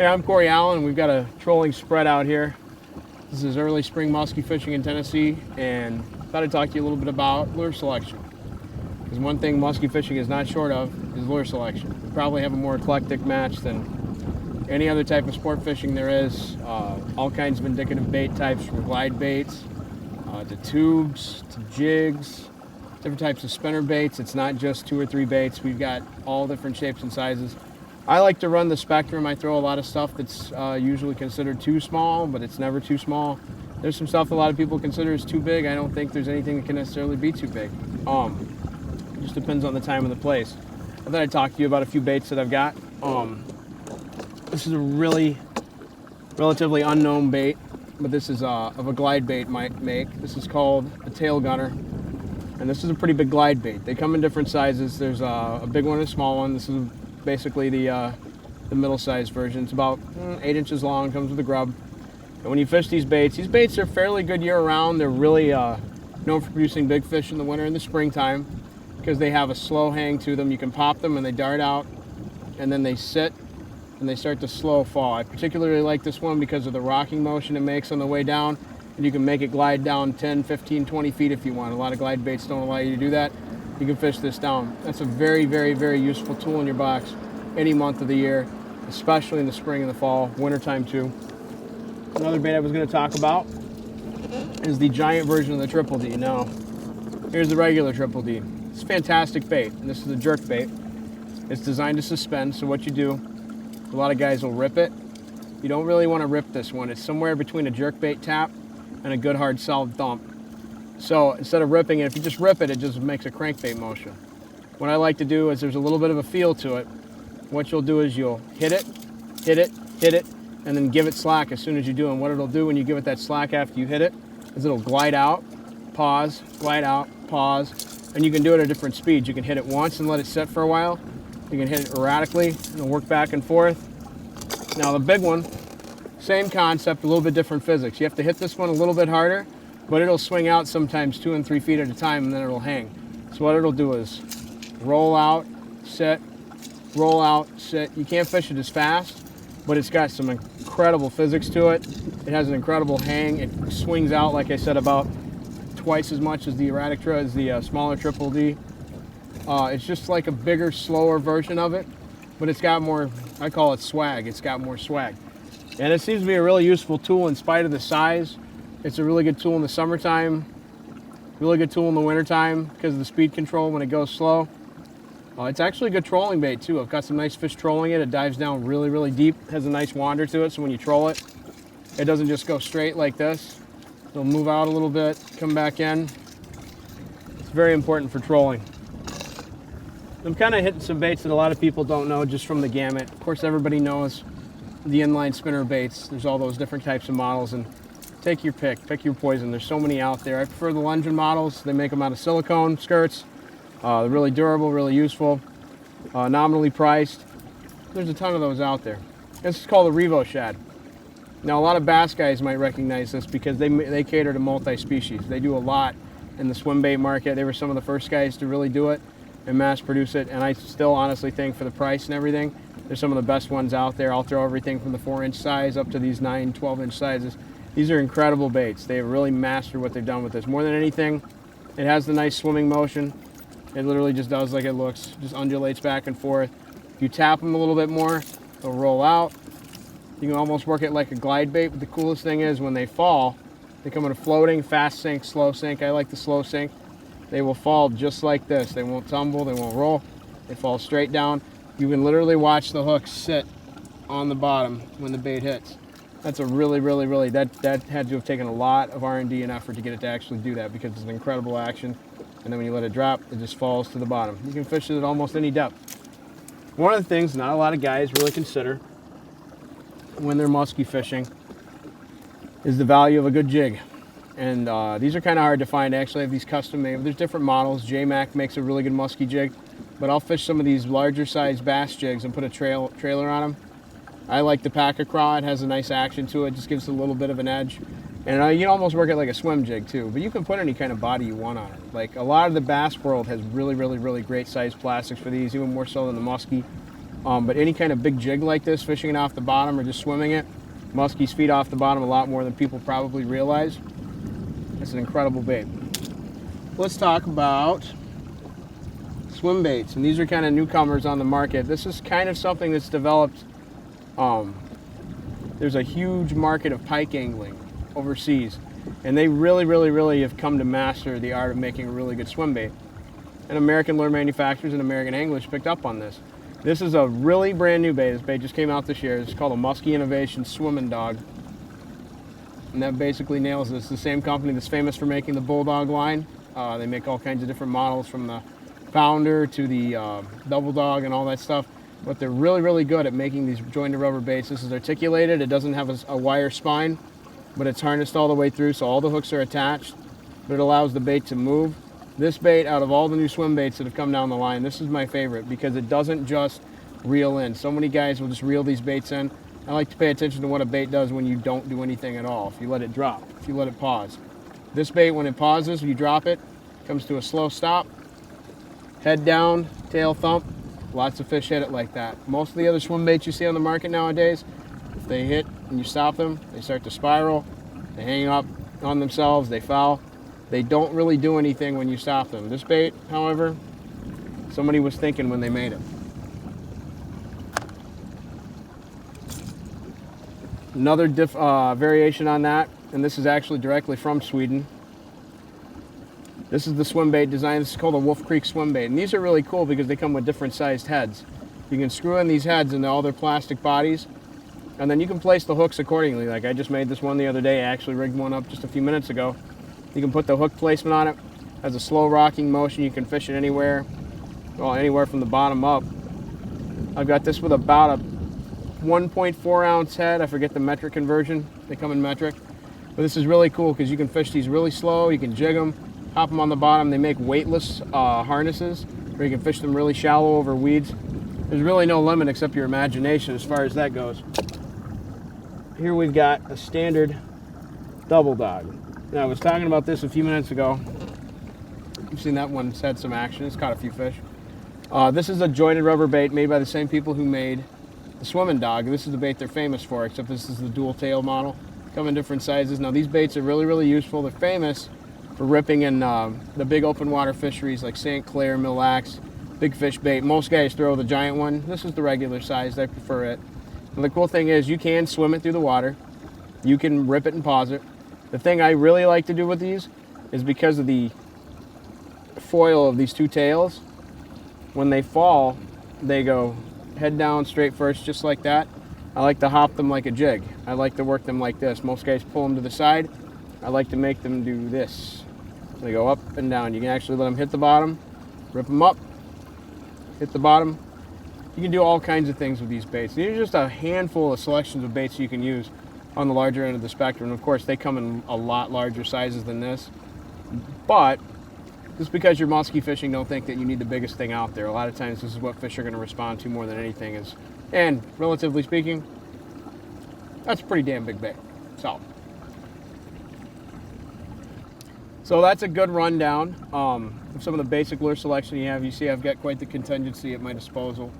I'm Cory Allen. We've got a trolling spread out here. This is early spring musky fishing in Tennessee, and I thought I'd talk to you a little bit about lure selection. Because one thing musky fishing is not short of is lure selection. We probably have a more eclectic match than any other type of sport fishing there is. All kinds of indicative bait types, from glide baits to tubes to jigs, different types of spinner baits. It's not just 2 or 3 baits. We've got all different shapes and sizes. I like to run the spectrum. I throw a lot of stuff that's usually considered too small, but it's never too small. There's some stuff a lot of people consider is too big. I don't think there's anything that can necessarily be too big. It just depends on the time and the place. I thought I'd talk to you about a few baits that I've got. This is a relatively unknown bait, but this is of a glide bait make. This is called a tail gunner, and this is a pretty big glide bait. They come in different sizes. There's a big one and a small one. This is basically the middle-sized version. It's about 8 inches long, comes with a grub. And when you fish these baits are fairly good year-round. They're really known for producing big fish in the winter and the springtime because they have a slow hang to them. You can pop them and they dart out, and then they sit and they start to slow fall. I particularly like this one because of the rocking motion it makes on the way down, and you can make it glide down 10, 15, 20 feet if you want. A lot of glide baits don't allow you to do that. You can fish this down. That's a very, very, very useful tool in your box any month of the year, especially in the spring and the fall, wintertime too. Another bait I was going to talk about is the giant version of the Triple D. Now, here's the regular Triple D. It's a fantastic bait, and this is a jerk bait. It's designed to suspend, so what you do, a lot of guys will rip it. You don't really want to rip this one. It's somewhere between a jerk bait tap and a good hard solid thump. So instead of ripping it, if you just rip it, it just makes a crankbait motion. What I like to do is there's a little bit of a feel to it. What you'll do is you'll hit it, and then give it slack as soon as you do. And what it'll do when you give it that slack after you hit it is it'll glide out, pause, glide out, pause. And you can do it at different speeds. You can hit it once and let it sit for a while. You can hit it erratically and it'll work back and forth. Now the big one, same concept, a little bit different physics. You have to hit this one a little bit harder, but it'll swing out sometimes 2 and 3 feet at a time, and then it'll hang. So what it'll do is roll out, sit, roll out, sit. You can't fish it as fast, but it's got some incredible physics to it. It has an incredible hang. It swings out, like I said, about twice as much as the smaller Triple D. It's just like a bigger, slower version of it, but it's got more, I call it swag. It's got more swag. And it seems to be a really useful tool in spite of the size. It's a really good tool in the summertime, really good tool in the wintertime because of the speed control when it goes slow. It's actually a good trolling bait too. I've got some nice fish trolling it. It dives down really, really deep. It has a nice wander to it, so when you troll it, it doesn't just go straight like this. It'll move out a little bit, come back in. It's very important for trolling. I'm kind of hitting some baits that a lot of people don't know just from the gamut. Of course, everybody knows the inline spinner baits. There's all those different types of models, and take your pick your poison. There's so many out there. I prefer the Lungen models. They make them out of silicone skirts. They're really durable, really useful, nominally priced. There's a ton of those out there. This is called a Revo Shad. Now, a lot of bass guys might recognize this because they cater to multi-species. They do a lot in the swim bait market. They were some of the first guys to really do it and mass produce it, and I still honestly think for the price and everything, they're some of the best ones out there. I'll throw everything from the 4-inch size up to these 9, 12-inch sizes. These are incredible baits. They have really mastered what they've done with this. More than anything, it has the nice swimming motion. It literally just does like it looks, just undulates back and forth. If you tap them a little bit more, they'll roll out. You can almost work it like a glide bait, but the coolest thing is when they fall, they come in a floating, fast sink, slow sink. I like the slow sink. They will fall just like this. They won't tumble, they won't roll. They fall straight down. You can literally watch the hook sit on the bottom when the bait hits. That's a really, that had to have taken a lot of R&D and effort to get it to actually do that because it's an incredible action. And then when you let it drop, it just falls to the bottom. You can fish it at almost any depth. One of the things not a lot of guys really consider when they're musky fishing is the value of a good jig. And these are kind of hard to find. Actually, I have these custom made. There's different models. J-Mac makes a really good musky jig, but I'll fish some of these larger size bass jigs and put a trailer on them. I like the Packer Craw. It has a nice action to it. Just gives it a little bit of an edge. And you can almost work it like a swim jig too, but you can put any kind of body you want on it. Like a lot of the bass world has really great size plastics for these, even more so than the musky. But any kind of big jig like this, fishing it off the bottom or just swimming it, muskies feed off the bottom a lot more than people probably realize. It's an incredible bait. Let's talk about swim baits, and these are kind of newcomers on the market. This is kind of something that's developed. There's a huge market of pike angling overseas, and they really have come to master the art of making a really good swim bait. And American lure manufacturers and American anglers picked up on this. This is a really brand new bait. This bait just came out this year. It's called a Muskie Innovation Swimming Dog. And that basically nails it. It's the same company that's famous for making the Bulldog line. They make all kinds of different models, from the Founder to the Double Dog and all that stuff. But they're really good at making these jointed rubber baits. This is articulated. It doesn't have a wire spine, but it's harnessed all the way through, so all the hooks are attached. But it allows the bait to move. This bait, out of all the new swim baits that have come down the line, this is my favorite because it doesn't just reel in. So many guys will just reel these baits in. I like to pay attention to what a bait does when you don't do anything at all. If you let it drop, if you let it pause. This bait, when it pauses, you drop it, comes to a slow stop, head down, tail thump. Lots of fish hit it like that. Most of the other swim baits you see on the market nowadays, if they hit and you stop them, they start to spiral, they hang up on themselves, they foul. They don't really do anything when you stop them. This bait, however, somebody was thinking when they made it. Another variation on that, and this is actually directly from Sweden. This is the swim bait design. This is called a Wolf Creek swim bait. And these are really cool because they come with different sized heads. You can screw in these heads into all their plastic bodies, and then you can place the hooks accordingly. Like I just made this one the other day. I actually rigged one up just a few minutes ago. You can put the hook placement on it. It has a slow rocking motion. You can fish it anywhere, well, anywhere from the bottom up. I've got this with about a 1.4 ounce head. I forget the metric conversion. They come in metric. But this is really cool because you can fish these really slow. You can jig them, hop them on the bottom. They make weightless harnesses where you can fish them really shallow over weeds. There's really no limit except your imagination as far as that goes. Here we've got a standard Double Dog. Now, I was talking about this a few minutes ago. You've seen that one's had some action. It's caught a few fish. This is a jointed rubber bait made by the same people who made the Swimming Dog. This is the bait they're famous for, except this is the dual tail model. Come in different sizes. Now, these baits are really useful. They're famous for ripping in the big open water fisheries like St. Clair, Mille Lacs, big fish bait. Most guys throw the giant one. This is the regular size. I prefer it. And the cool thing is you can swim it through the water. You can rip it and pause it. The thing I really like to do with these is because of the foil of these two tails, when they fall, they go head down straight first, just like that. I like to hop them like a jig. I like to work them like this. Most guys pull them to the side. I like to make them do this. They go up and down. You can actually let them hit the bottom, rip them up, hit the bottom. You can do all kinds of things with these baits. These are just a handful of selections of baits you can use on the larger end of the spectrum. Of course, they come in a lot larger sizes than this. But just because you're musky fishing, don't think that you need the biggest thing out there. A lot of times this is what fish are going to respond to more than anything is. And relatively speaking, that's a pretty damn big bait. So that's a good rundown of some of the basic lure selection you have. You see I've got quite the contingency at my disposal.